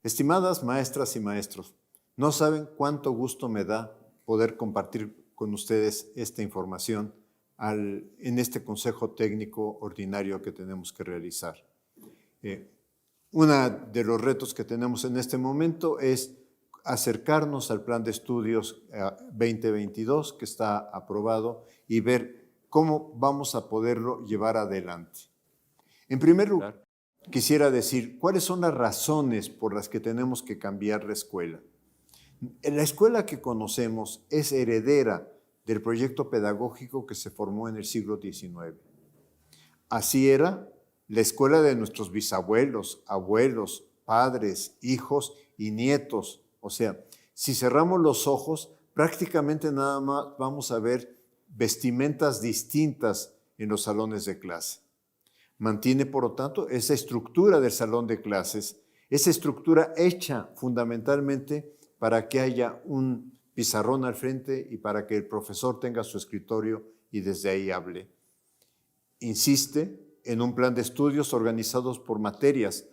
Estimadas maestras y maestros, no saben cuánto gusto me da poder compartir con ustedes esta información en este consejo técnico ordinario que tenemos que realizar. Uno de los retos que tenemos en este momento es acercarnos al plan de estudios 2022 que está aprobado y ver cómo vamos a poderlo llevar adelante. En primer lugar, quisiera decir cuáles son las razones por las que tenemos que cambiar la escuela. La escuela que conocemos es heredera del proyecto pedagógico que se formó en el siglo XIX. Así era la escuela de nuestros bisabuelos, abuelos, padres, hijos y nietos. O sea, si cerramos los ojos, prácticamente nada más vamos a ver vestimentas distintas en los salones de clase. Mantiene, por lo tanto, esa estructura del salón de clases, esa estructura hecha fundamentalmente para que haya un pizarrón al frente y para que el profesor tenga su escritorio y desde ahí hable. Insiste en un plan de estudios organizados por materias,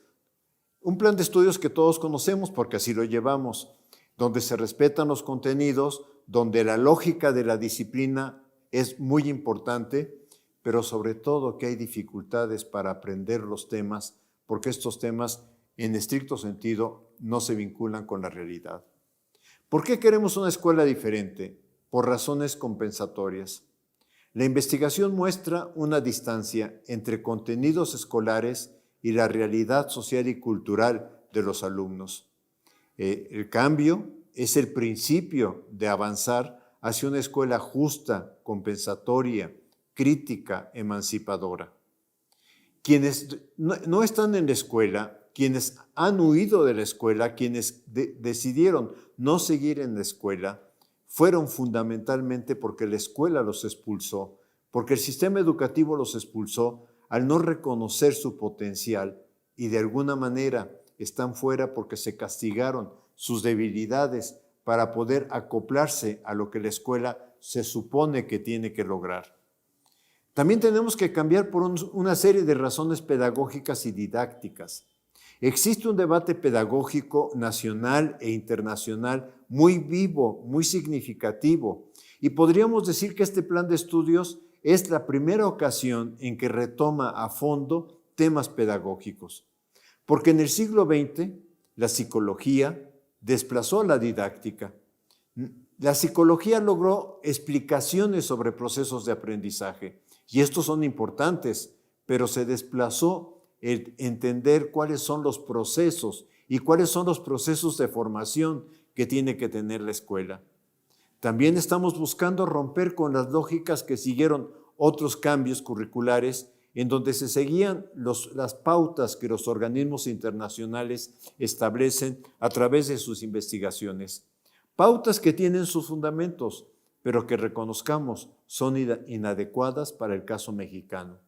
un plan de estudios que todos conocemos porque así lo llevamos, donde se respetan los contenidos, donde la lógica de la disciplina es muy importante, pero sobre todo que hay dificultades para aprender los temas, porque estos temas, en estricto sentido, no se vinculan con la realidad. ¿Por qué queremos una escuela diferente? Por razones compensatorias. La investigación muestra una distancia entre contenidos escolares y la realidad social y cultural de los alumnos. El cambio es el principio de avanzar hacia una escuela justa, compensatoria, crítica, emancipadora. Quienes no están en la escuela, quienes han huido de la escuela, quienes decidieron no seguir en la escuela, fueron fundamentalmente porque la escuela los expulsó, porque el sistema educativo los expulsó al no reconocer su potencial y de alguna manera están fuera porque se castigaron sus debilidades para poder acoplarse a lo que la escuela se supone que tiene que lograr. También tenemos que cambiar por una serie de razones pedagógicas y didácticas. Existe un debate pedagógico nacional e internacional muy vivo, muy significativo, y podríamos decir que este plan de estudios es la primera ocasión en que retoma a fondo temas pedagógicos, porque en el siglo XX la psicología desplazó a la didáctica. La psicología logró explicaciones sobre procesos de aprendizaje, y estos son importantes, pero se desplazó el entender cuáles son los procesos y cuáles son los procesos de formación que tiene que tener la escuela. También estamos buscando romper con las lógicas que siguieron otros cambios curriculares en donde se seguían las pautas que los organismos internacionales establecen a través de sus investigaciones. Pautas que tienen sus fundamentos, pero que reconozcamos son inadecuadas para el caso mexicano.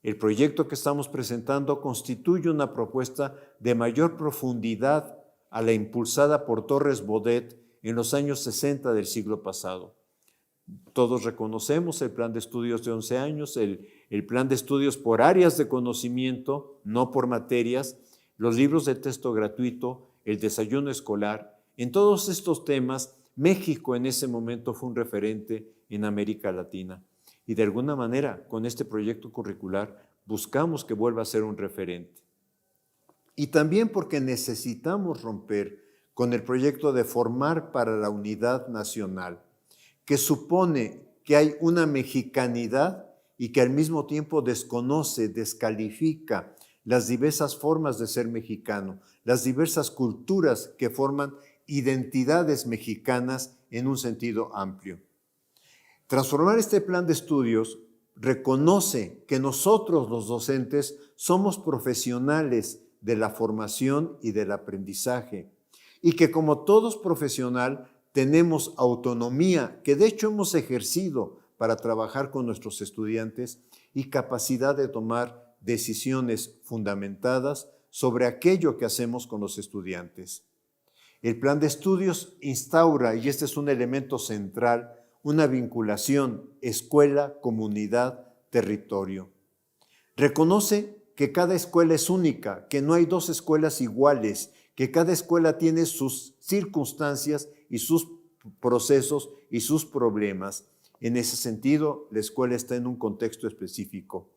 El proyecto que estamos presentando constituye una propuesta de mayor profundidad a la impulsada por Torres Bodet en los años 60 del siglo pasado. Todos reconocemos el plan de estudios de 11 años, el plan de estudios por áreas de conocimiento, no por materias, los libros de texto gratuito, el desayuno escolar. En todos estos temas, México en ese momento fue un referente en América Latina. Y de alguna manera, con este proyecto curricular, buscamos que vuelva a ser un referente. Y también porque necesitamos romper con el proyecto de formar para la unidad nacional, que supone que hay una mexicanidad y que al mismo tiempo desconoce, descalifica las diversas formas de ser mexicano, las diversas culturas que forman identidades mexicanas en un sentido amplio. Transformar este plan de estudios reconoce que nosotros los docentes somos profesionales de la formación y del aprendizaje y que como todos profesional tenemos autonomía que de hecho hemos ejercido para trabajar con nuestros estudiantes y capacidad de tomar decisiones fundamentadas sobre aquello que hacemos con los estudiantes. El plan de estudios instaura, y este es un elemento central, una vinculación escuela, comunidad, territorio. Reconoce que cada escuela es única, que no hay dos escuelas iguales, que cada escuela tiene sus circunstancias y sus procesos y sus problemas. En ese sentido, la escuela está en un contexto específico.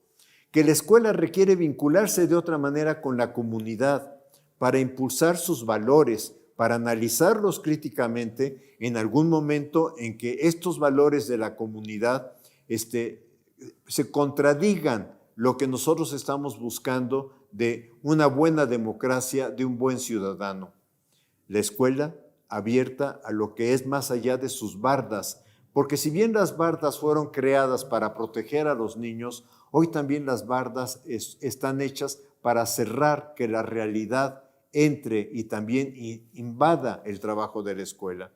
Que la escuela requiere vincularse de otra manera con la comunidad para impulsar sus valores, para analizarlos críticamente en algún momento en que estos valores de la comunidad se contradigan lo que nosotros estamos buscando de una buena democracia, de un buen ciudadano. La escuela abierta a lo que es más allá de sus bardas, porque si bien las bardas fueron creadas para proteger a los niños, hoy también las bardas están hechas para cerrar que la realidad entre y también invada el trabajo de la escuela.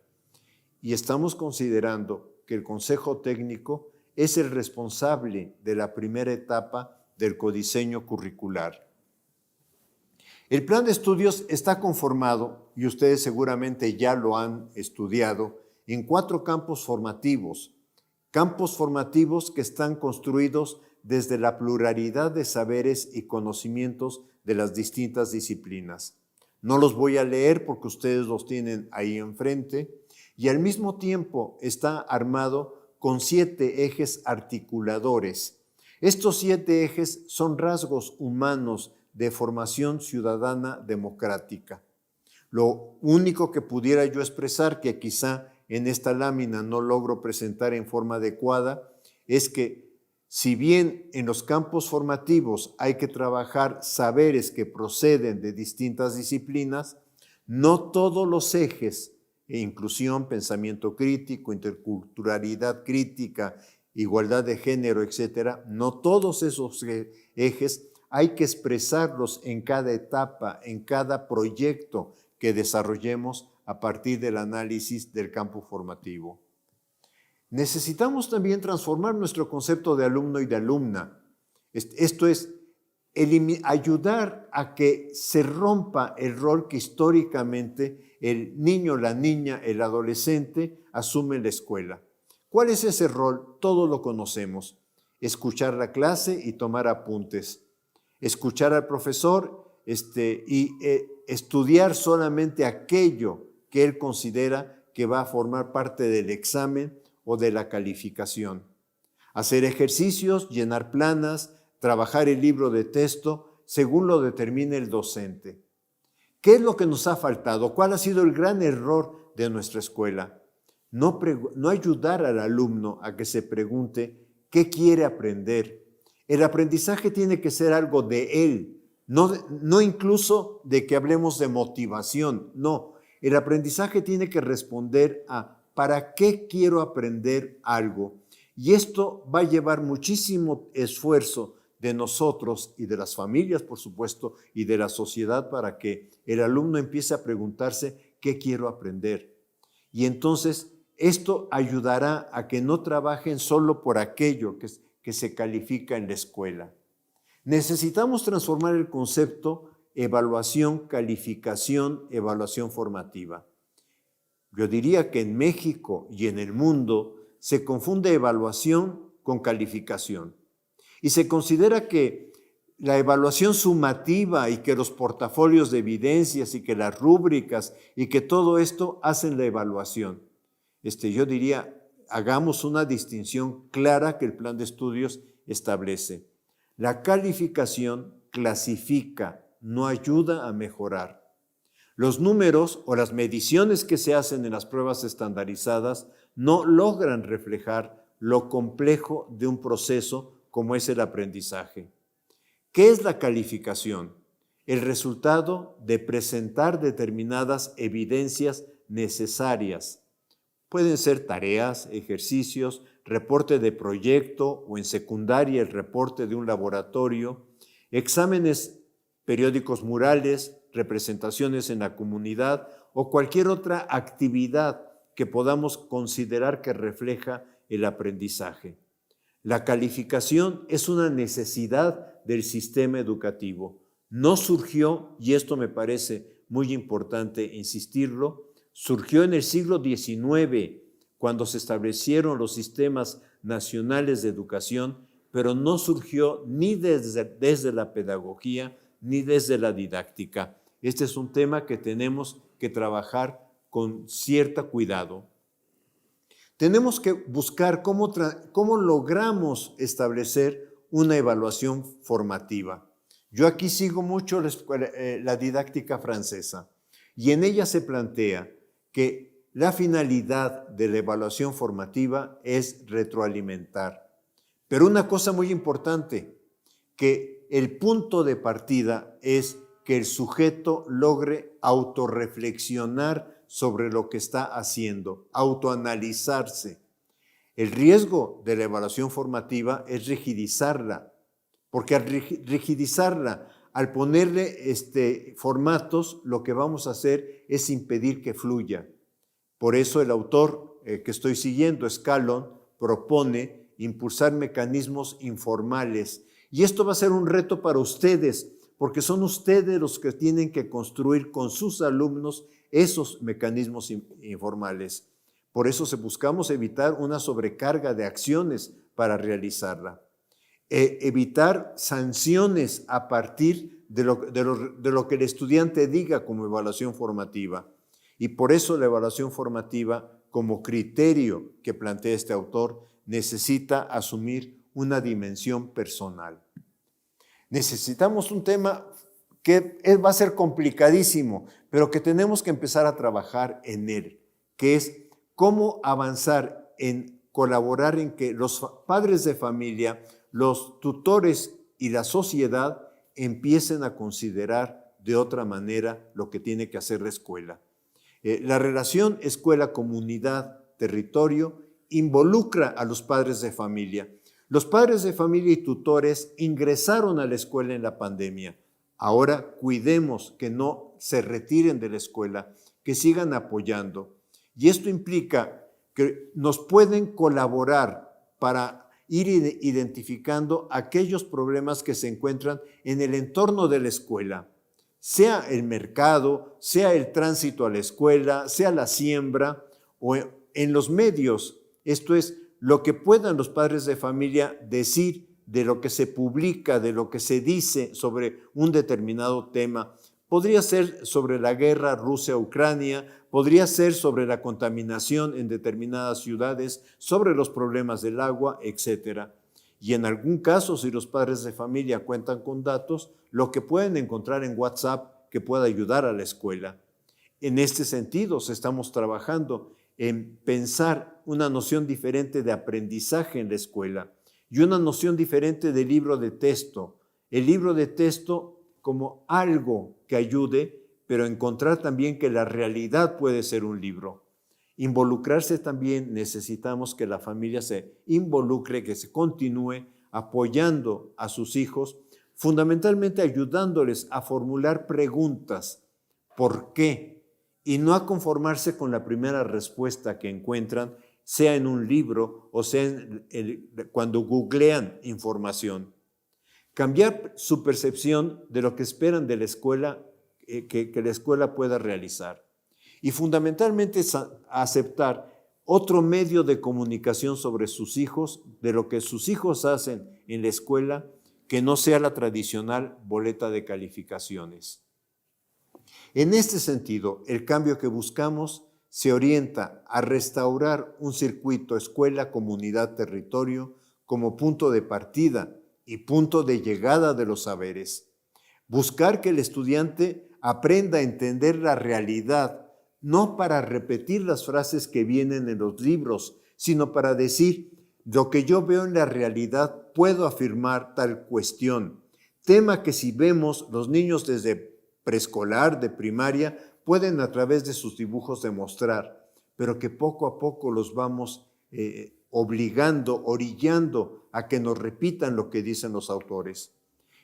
Y estamos considerando que el Consejo Técnico es el responsable de la primera etapa del codiseño curricular. El plan de estudios está conformado, y ustedes seguramente ya lo han estudiado, en 4 campos formativos que están construidos desde la pluralidad de saberes y conocimientos de las distintas disciplinas. No los voy a leer porque ustedes los tienen ahí enfrente, y al mismo tiempo está armado con 7 ejes articuladores. Estos 7 ejes son rasgos humanos de formación ciudadana democrática. Lo único que pudiera yo expresar, que quizá en esta lámina no logro presentar en forma adecuada, es que si bien en los campos formativos hay que trabajar saberes que proceden de distintas disciplinas, no todos los ejes, inclusión, pensamiento crítico, interculturalidad crítica, igualdad de género, etcétera, no todos esos ejes hay que expresarlos en cada etapa, en cada proyecto que desarrollemos a partir del análisis del campo formativo. Necesitamos también transformar nuestro concepto de alumno y de alumna. Esto es, ayudar a que se rompa el rol que históricamente el niño, la niña, el adolescente asume en la escuela. ¿Cuál es ese rol? Todos lo conocemos. Escuchar la clase y tomar apuntes. Escuchar al profesor y estudiar solamente aquello que él considera que va a formar parte del examen o de la calificación. Hacer ejercicios, llenar planas, trabajar el libro de texto según lo determine el docente. ¿Qué es lo que nos ha faltado? ¿Cuál ha sido el gran error de nuestra escuela? No ayudar al alumno a que se pregunte qué quiere aprender. El aprendizaje tiene que ser algo de él, no incluso de que hablemos de motivación, no. El aprendizaje tiene que responder a ¿para qué quiero aprender algo? Y esto va a llevar muchísimo esfuerzo de nosotros y de las familias, por supuesto, y de la sociedad para que el alumno empiece a preguntarse ¿qué quiero aprender? Y entonces esto ayudará a que no trabajen solo por aquello que se califica en la escuela. Necesitamos transformar el concepto evaluación, calificación, evaluación formativa. Yo diría que en México y en el mundo se confunde evaluación con calificación y se considera que la evaluación sumativa y que los portafolios de evidencias y que las rúbricas y que todo esto hacen la evaluación. Yo diría, hagamos una distinción clara que el plan de estudios establece. La calificación clasifica, no ayuda a mejorar. Los números o las mediciones que se hacen en las pruebas estandarizadas no logran reflejar lo complejo de un proceso como es el aprendizaje. ¿Qué es la calificación? El resultado de presentar determinadas evidencias necesarias. Pueden ser tareas, ejercicios, reporte de proyecto o en secundaria el reporte de un laboratorio, exámenes periódicos murales, representaciones en la comunidad o cualquier otra actividad que podamos considerar que refleja el aprendizaje. La calificación es una necesidad del sistema educativo. No surgió, y esto me parece muy importante insistirlo, surgió en el siglo XIX, cuando se establecieron los sistemas nacionales de educación, pero no surgió ni desde la pedagogía ni desde la didáctica. Este es un tema que tenemos que trabajar con cierto cuidado. Tenemos que buscar cómo logramos establecer una evaluación formativa. Yo aquí sigo mucho la didáctica francesa y en ella se plantea que la finalidad de la evaluación formativa es retroalimentar. Pero una cosa muy importante, que el punto de partida es que el sujeto logre autorreflexionar sobre lo que está haciendo, autoanalizarse. El riesgo de la evaluación formativa es rigidizarla, porque al rigidizarla, al ponerle formatos, lo que vamos a hacer es impedir que fluya. Por eso el autor que estoy siguiendo, Scallon, propone impulsar mecanismos informales. Y esto va a ser un reto para ustedes, porque son ustedes los que tienen que construir con sus alumnos esos mecanismos informales. Por eso buscamos evitar una sobrecarga de acciones para realizarla. Evitar sanciones a partir de lo que el estudiante diga como evaluación formativa. Y por eso la evaluación formativa, como criterio que plantea este autor, necesita asumir una dimensión personal. Necesitamos un tema que va a ser complicadísimo, pero que tenemos que empezar a trabajar en él, que es cómo avanzar en colaborar en que los padres de familia, los tutores y la sociedad empiecen a considerar de otra manera lo que tiene que hacer la escuela. La relación escuela-comunidad-territorio involucra a los padres de familia. Los padres de familia y tutores ingresaron a la escuela en la pandemia. Ahora cuidemos que no se retiren de la escuela, que sigan apoyando. Y esto implica que nos pueden colaborar para ir identificando aquellos problemas que se encuentran en el entorno de la escuela, sea el mercado, sea el tránsito a la escuela, sea la siembra o en los medios. Esto es lo que puedan los padres de familia decir de lo que se publica, de lo que se dice sobre un determinado tema. Podría ser sobre la guerra Rusia-Ucrania, podría ser sobre la contaminación en determinadas ciudades, sobre los problemas del agua, etc. Y en algún caso, si los padres de familia cuentan con datos, lo que pueden encontrar en WhatsApp que pueda ayudar a la escuela. En este sentido, estamos trabajando en pensar una noción diferente de aprendizaje en la escuela y una noción diferente de libro de texto. El libro de texto como algo que ayude, pero encontrar también que la realidad puede ser un libro. Involucrarse también, necesitamos que la familia se involucre, que se continúe apoyando a sus hijos, fundamentalmente ayudándoles a formular preguntas. ¿Por qué? Y no a conformarse con la primera respuesta que encuentran, sea en un libro o sea cuando googlean información. Cambiar su percepción de lo que esperan de la escuela, que la escuela pueda realizar. Y fundamentalmente aceptar otro medio de comunicación sobre sus hijos, de lo que sus hijos hacen en la escuela, que no sea la tradicional boleta de calificaciones. En este sentido, el cambio que buscamos se orienta a restaurar un circuito escuela, comunidad, territorio como punto de partida y punto de llegada de los saberes. Buscar que el estudiante aprenda a entender la realidad, no para repetir las frases que vienen en los libros, sino para decir, lo que yo veo en la realidad, puedo afirmar tal cuestión. Tema que si vemos los niños desde preescolar, de primaria, pueden a través de sus dibujos demostrar, pero que poco a poco los vamos obligando, orillando a que nos repitan lo que dicen los autores.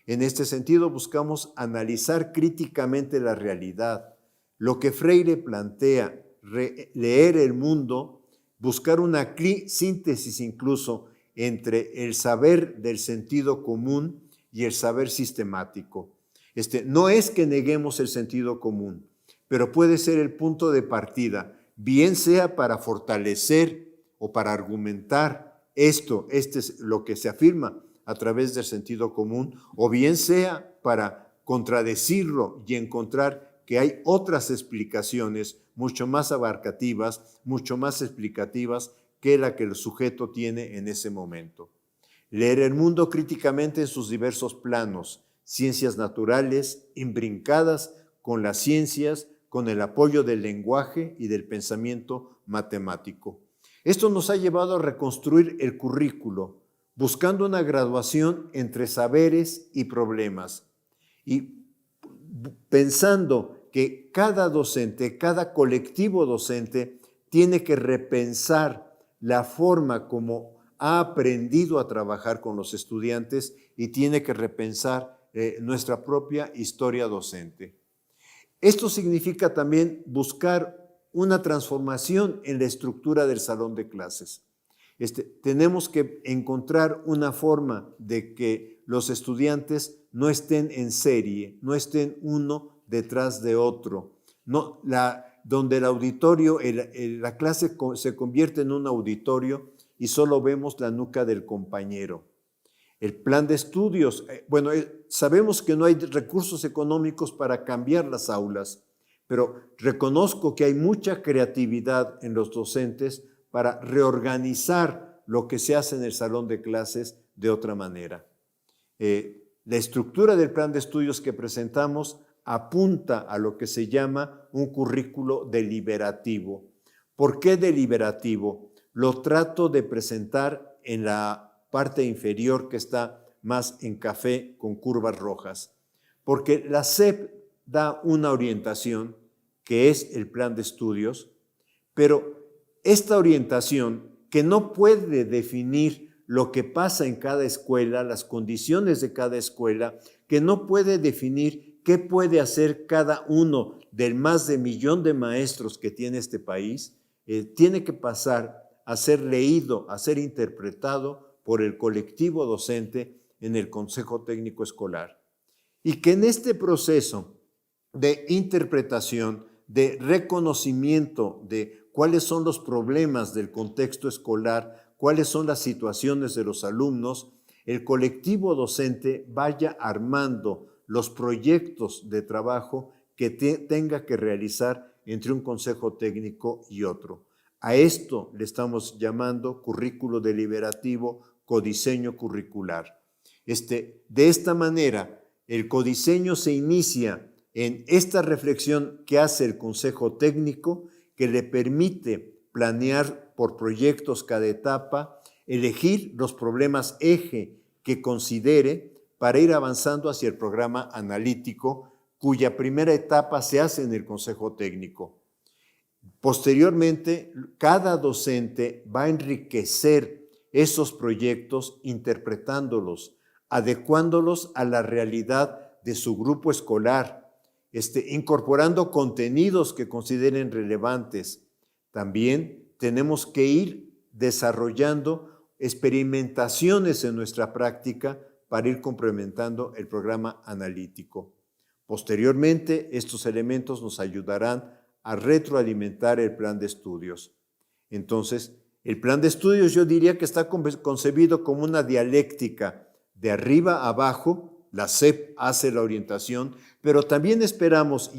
En este sentido, buscamos analizar críticamente la realidad, lo que Freire plantea, leer el mundo, buscar una síntesis incluso entre el saber del sentido común y el saber sistemático. No es que neguemos el sentido común, pero puede ser el punto de partida, bien sea para fortalecer o para argumentar este es lo que se afirma a través del sentido común, o bien sea para contradecirlo y encontrar que hay otras explicaciones mucho más abarcativas, mucho más explicativas que la que el sujeto tiene en ese momento. Leer el mundo críticamente en sus diversos planos, ciencias naturales, imbrincadas con las ciencias, con el apoyo del lenguaje y del pensamiento matemático. Esto nos ha llevado a reconstruir el currículo, buscando una graduación entre saberes y problemas, y pensando que cada docente, cada colectivo docente, tiene que repensar la forma como ha aprendido a trabajar con los estudiantes y tiene que repensar nuestra propia historia docente. Esto significa también buscar una transformación en la estructura del salón de clases. Tenemos que encontrar una forma de que los estudiantes no estén en serie, no estén uno detrás de otro, donde el auditorio, la clase se convierte en un auditorio y solo vemos la nuca del compañero. El plan de estudios, sabemos que no hay recursos económicos para cambiar las aulas, pero reconozco que hay mucha creatividad en los docentes para reorganizar lo que se hace en el salón de clases de otra manera. La estructura del plan de estudios que presentamos apunta a lo que se llama un currículo deliberativo. ¿Por qué deliberativo? Lo trato de presentar en la parte inferior que está más en café con curvas rojas, porque la SEP da una orientación que es el plan de estudios, pero esta orientación que no puede definir lo que pasa en cada escuela, las condiciones de cada escuela, que no puede definir qué puede hacer cada uno del más de 1 millón de maestros que tiene este país, tiene que pasar a ser leído, a ser interpretado por el colectivo docente en el Consejo Técnico Escolar. Y que en este proceso de interpretación, de reconocimiento de cuáles son los problemas del contexto escolar, cuáles son las situaciones de los alumnos, el colectivo docente vaya armando los proyectos de trabajo que tenga que realizar entre un consejo técnico y otro. A esto le estamos llamando currículo deliberativo, codiseño curricular. De esta manera, el codiseño se inicia en esta reflexión que hace el consejo técnico, que le permite planear por proyectos cada etapa, elegir los problemas eje que considere para ir avanzando hacia el programa analítico, cuya primera etapa se hace en el consejo técnico. Posteriormente, cada docente va a enriquecer esos proyectos interpretándolos, adecuándolos a la realidad de su grupo escolar, incorporando contenidos que consideren relevantes. También tenemos que ir desarrollando experimentaciones en nuestra práctica para ir complementando el programa analítico. Posteriormente, estos elementos nos ayudarán a retroalimentar el plan de estudios. Entonces, el plan de estudios yo diría que está concebido como una dialéctica de arriba a abajo. La SEP hace la orientación, pero también esperamos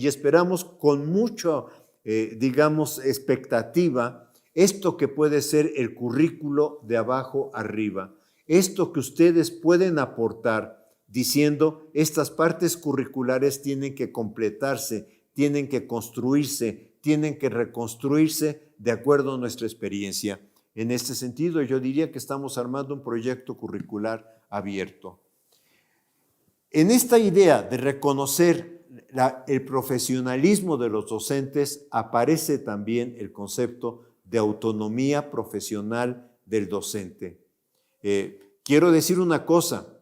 con mucha, expectativa, esto que puede ser el currículo de abajo arriba, esto que ustedes pueden aportar diciendo estas partes curriculares tienen que completarse, tienen que construirse, tienen que reconstruirse de acuerdo a nuestra experiencia. En este sentido, yo diría que estamos armando un proyecto curricular abierto. En esta idea de reconocer el profesionalismo de los docentes aparece también el concepto de autonomía profesional del docente. Quiero decir una cosa,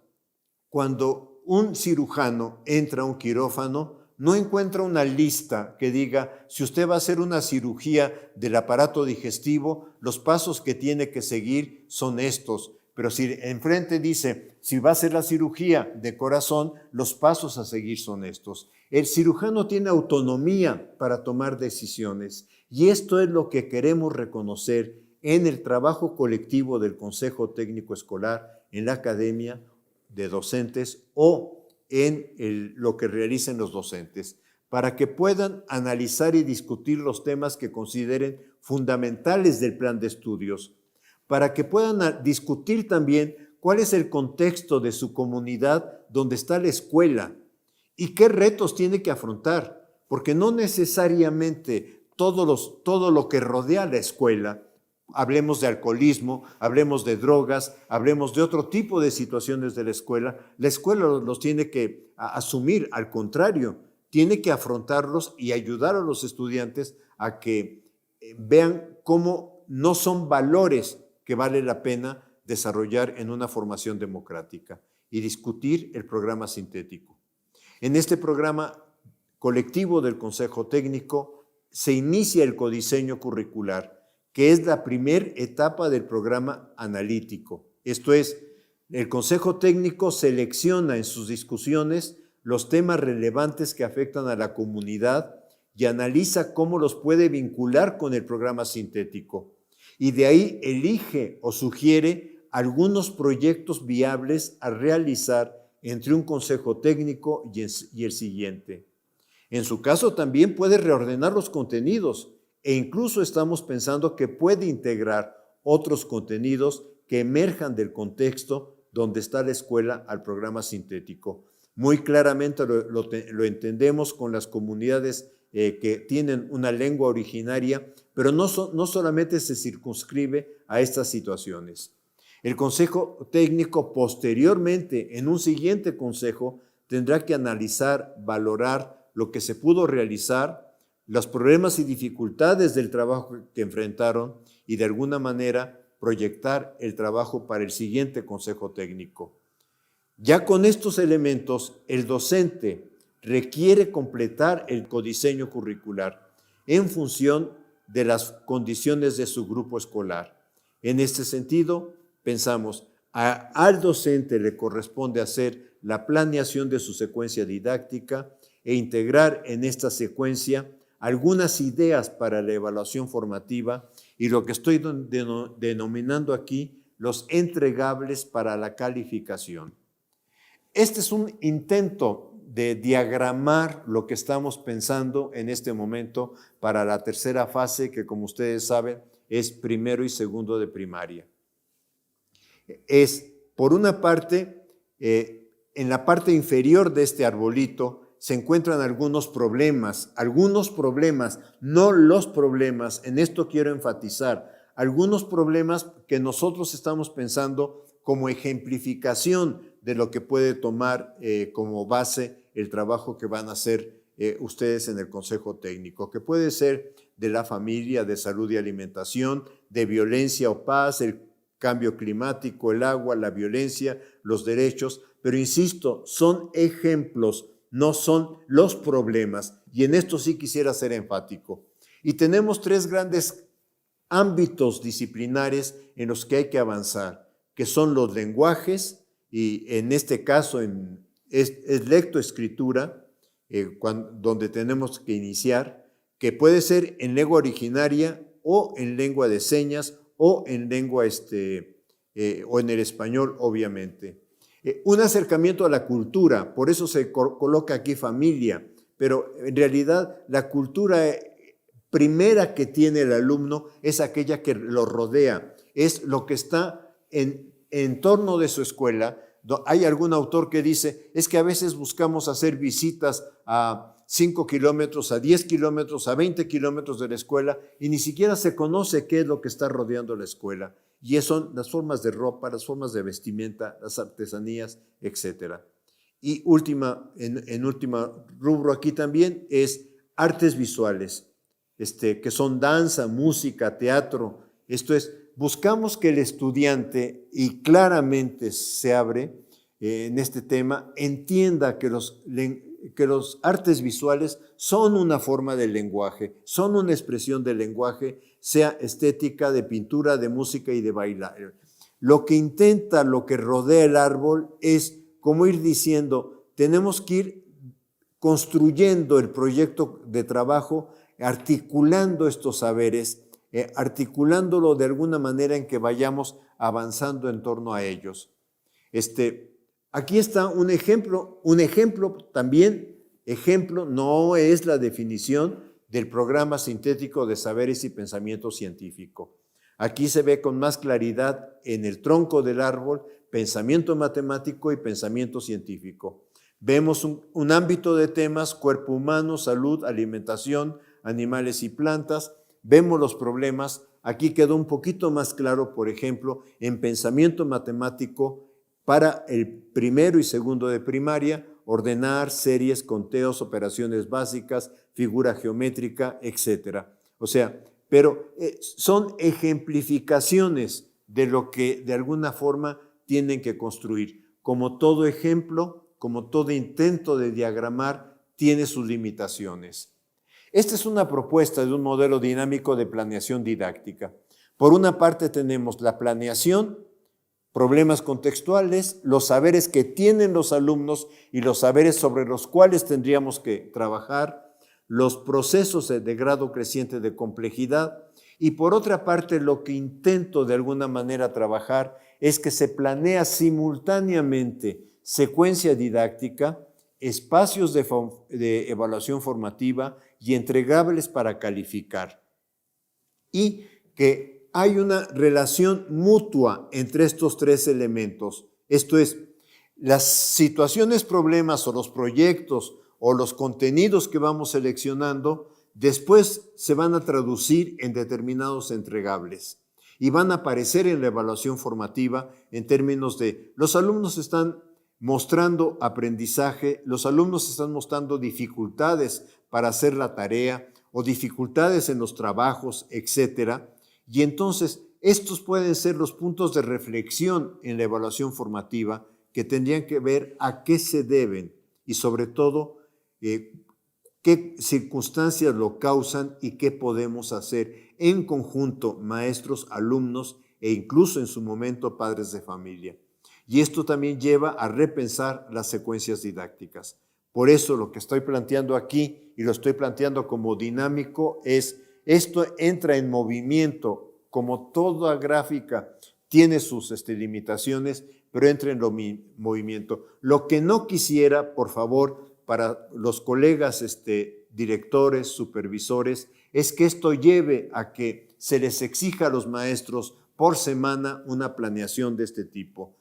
cuando un cirujano entra a un quirófano, no encuentra una lista que diga, si usted va a hacer una cirugía del aparato digestivo, los pasos que tiene que seguir son estos. Pero si enfrente dice, si va a hacer la cirugía de corazón, los pasos a seguir son estos. El cirujano tiene autonomía para tomar decisiones y esto es lo que queremos reconocer en el trabajo colectivo del Consejo Técnico Escolar, en la academia de docentes o en lo que realicen los docentes, para que puedan analizar y discutir los temas que consideren fundamentales del plan de estudios, para que puedan discutir también cuál es el contexto de su comunidad donde está la escuela y qué retos tiene que afrontar, porque no necesariamente todo lo que rodea la escuela, hablemos de alcoholismo, hablemos de drogas, hablemos de otro tipo de situaciones de la escuela los tiene que asumir, al contrario, tiene que afrontarlos y ayudar a los estudiantes a que vean cómo no son valores que vale la pena desarrollar en una formación democrática y discutir el programa sintético. En este programa colectivo del Consejo Técnico se inicia el codiseño curricular, que es la primera etapa del programa analítico. Esto es, el Consejo Técnico selecciona en sus discusiones los temas relevantes que afectan a la comunidad y analiza cómo los puede vincular con el programa sintético. Y de ahí elige o sugiere algunos proyectos viables a realizar entre un consejo técnico y el siguiente. En su caso también puede reordenar los contenidos e incluso estamos pensando que puede integrar otros contenidos que emerjan del contexto donde está la escuela al programa sintético. Muy claramente lo entendemos con las comunidades que tienen una lengua originaria, pero no solamente se circunscribe a estas situaciones. El Consejo Técnico posteriormente, en un siguiente consejo, tendrá que analizar, valorar lo que se pudo realizar, los problemas y dificultades del trabajo que enfrentaron y de alguna manera proyectar el trabajo para el siguiente Consejo Técnico. Ya con estos elementos, el docente requiere completar el codiseño curricular en función de las condiciones de su grupo escolar. En este sentido, pensamos, al docente le corresponde hacer la planeación de su secuencia didáctica e integrar en esta secuencia algunas ideas para la evaluación formativa y lo que estoy denominando aquí los entregables para la calificación. Este es un intento de diagramar lo que estamos pensando en este momento para la tercera fase, que como ustedes saben es primero y segundo de primaria. Es, por una parte, en la parte inferior de este arbolito se encuentran algunos problemas, no los problemas, en esto quiero enfatizar, algunos problemas que nosotros estamos pensando como ejemplificación de lo que puede tomar como base el trabajo que van a hacer ustedes en el Consejo Técnico, que puede ser de la familia, de salud y alimentación, de violencia o paz, el cambio climático, el agua, la violencia, los derechos, pero insisto, son ejemplos, no son los problemas, y en esto sí quisiera ser enfático. Y tenemos tres grandes ámbitos disciplinares en los que hay que avanzar, que son los lenguajes, y en este caso es lectoescritura, donde tenemos que iniciar, que puede ser en lengua originaria o en lengua de señas o en lengua o en el español, obviamente. Un acercamiento a la cultura, por eso se coloca aquí familia, pero en realidad la cultura primera que tiene el alumno es aquella que lo rodea, es lo que está en torno de su escuela. Hay algún autor que dice, es que a veces buscamos hacer visitas a 5 kilómetros, a 10 kilómetros, a 20 kilómetros de la escuela y ni siquiera se conoce qué es lo que está rodeando la escuela. Y eso son las formas de ropa, las formas de vestimenta, las artesanías, etc. Y en última rubro aquí también es artes visuales, que son danza, música, teatro. Esto es, buscamos que el estudiante, y claramente se abre en este tema, entienda que los artes visuales son una forma del lenguaje, son una expresión del lenguaje, sea estética, de pintura, de música y de bailar. Lo que rodea el árbol es como ir diciendo, tenemos que ir construyendo el proyecto de trabajo, articulando estos saberes, articulándolo de alguna manera en que vayamos avanzando en torno a ellos. Aquí está un ejemplo también Ejemplo no es la definición del programa sintético de saberes y pensamiento científico. Aquí se ve con más claridad en el tronco del árbol pensamiento matemático y pensamiento científico. Vemos un ámbito de temas: cuerpo humano, salud, alimentación, animales y plantas. Vemos los problemas. Aquí quedó un poquito más claro, por ejemplo, en pensamiento matemático para el primero y segundo de primaria, ordenar, series, conteos, operaciones básicas, figura geométrica, etc. O sea, pero son ejemplificaciones de lo que de alguna forma tienen que construir. Como todo ejemplo, como todo intento de diagramar, tiene sus limitaciones. Esta es una propuesta de un modelo dinámico de planeación didáctica. Por una parte tenemos la planeación, problemas contextuales, los saberes que tienen los alumnos y los saberes sobre los cuales tendríamos que trabajar, los procesos de grado creciente de complejidad, y por otra parte lo que intento de alguna manera trabajar es que se planea simultáneamente secuencia didáctica, espacios de evaluación formativa y entregables para calificar, y que hay una relación mutua entre estos tres elementos. Esto es, las situaciones, problemas o los proyectos o los contenidos que vamos seleccionando después se van a traducir en determinados entregables y van a aparecer en la evaluación formativa en términos de los alumnos están mostrando aprendizaje, los alumnos están mostrando dificultades para hacer la tarea o dificultades en los trabajos, etcétera. Y entonces estos pueden ser los puntos de reflexión en la evaluación formativa que tendrían que ver a qué se deben y sobre todo qué circunstancias lo causan y qué podemos hacer en conjunto maestros, alumnos e incluso en su momento padres de familia. Y esto también lleva a repensar las secuencias didácticas. Por eso lo que estoy planteando aquí y lo estoy planteando como dinámico es esto entra en movimiento, como toda gráfica tiene sus limitaciones, pero entra en movimiento. Lo que no quisiera, por favor, para los colegas directores, supervisores, es que esto lleve a que se les exija a los maestros por semana una planeación de este tipo.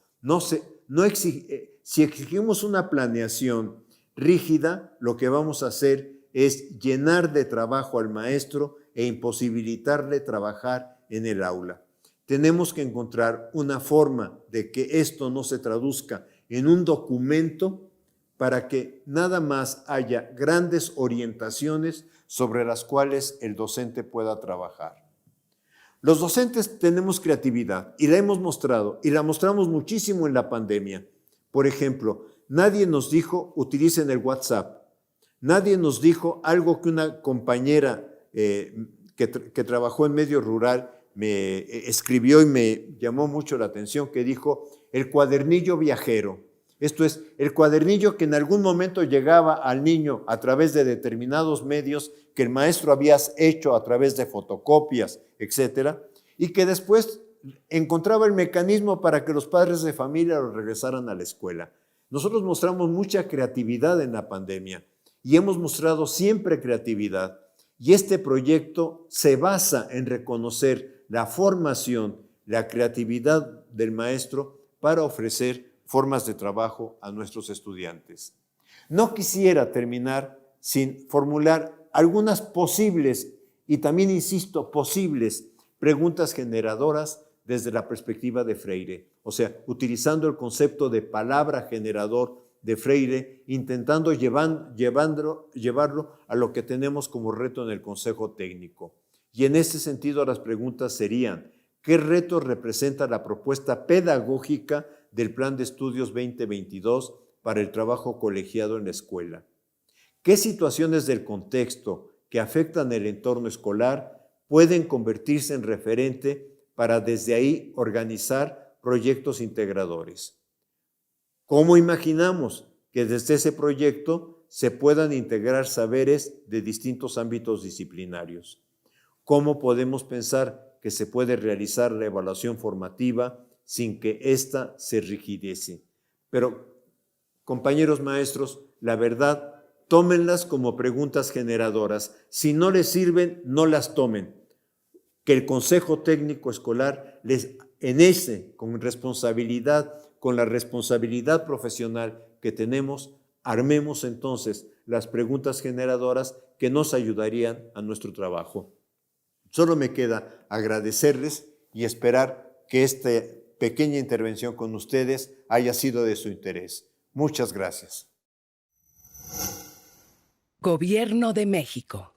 Si exigimos una planeación rígida, lo que vamos a hacer es llenar de trabajo al maestro e imposibilitarle trabajar en el aula. Tenemos que encontrar una forma de que esto no se traduzca en un documento para que nada más haya grandes orientaciones sobre las cuales el docente pueda trabajar. Los docentes tenemos creatividad y la hemos mostrado y la mostramos muchísimo en la pandemia. Por ejemplo, nadie nos dijo utilicen el WhatsApp. Nadie nos dijo algo que una compañera que trabajó en medio rural me escribió y me llamó mucho la atención, que dijo el cuadernillo viajero. Esto es, el cuadernillo que en algún momento llegaba al niño a través de determinados medios que el maestro había hecho a través de fotocopias, etcétera, y que después encontraba el mecanismo para que los padres de familia lo regresaran a la escuela. Nosotros mostramos mucha creatividad en la pandemia y hemos mostrado siempre creatividad. Y este proyecto se basa en reconocer la formación, la creatividad del maestro para ofrecer formas de trabajo a nuestros estudiantes. No quisiera terminar sin formular algunas posibles, y también insisto, posibles preguntas generadoras desde la perspectiva de Freire. O sea, utilizando el concepto de palabra generador de Freire, intentando llevarlo a lo que tenemos como reto en el Consejo Técnico. Y en este sentido las preguntas serían, ¿qué reto representa la propuesta pedagógica del Plan de Estudios 2022 para el trabajo colegiado en la escuela? ¿Qué situaciones del contexto que afectan el entorno escolar pueden convertirse en referente para desde ahí organizar proyectos integradores? ¿Cómo imaginamos que desde ese proyecto se puedan integrar saberes de distintos ámbitos disciplinarios? ¿Cómo podemos pensar que se puede realizar la evaluación formativa sin que ésta se rigidece? Pero, compañeros maestros, la verdad tómenlas como preguntas generadoras. Si no les sirven, no las tomen. Que el Consejo Técnico Escolar con responsabilidad, con la responsabilidad profesional que tenemos, armemos entonces las preguntas generadoras que nos ayudarían a nuestro trabajo. Solo me queda agradecerles y esperar que esta pequeña intervención con ustedes haya sido de su interés. Muchas gracias. Gobierno de México.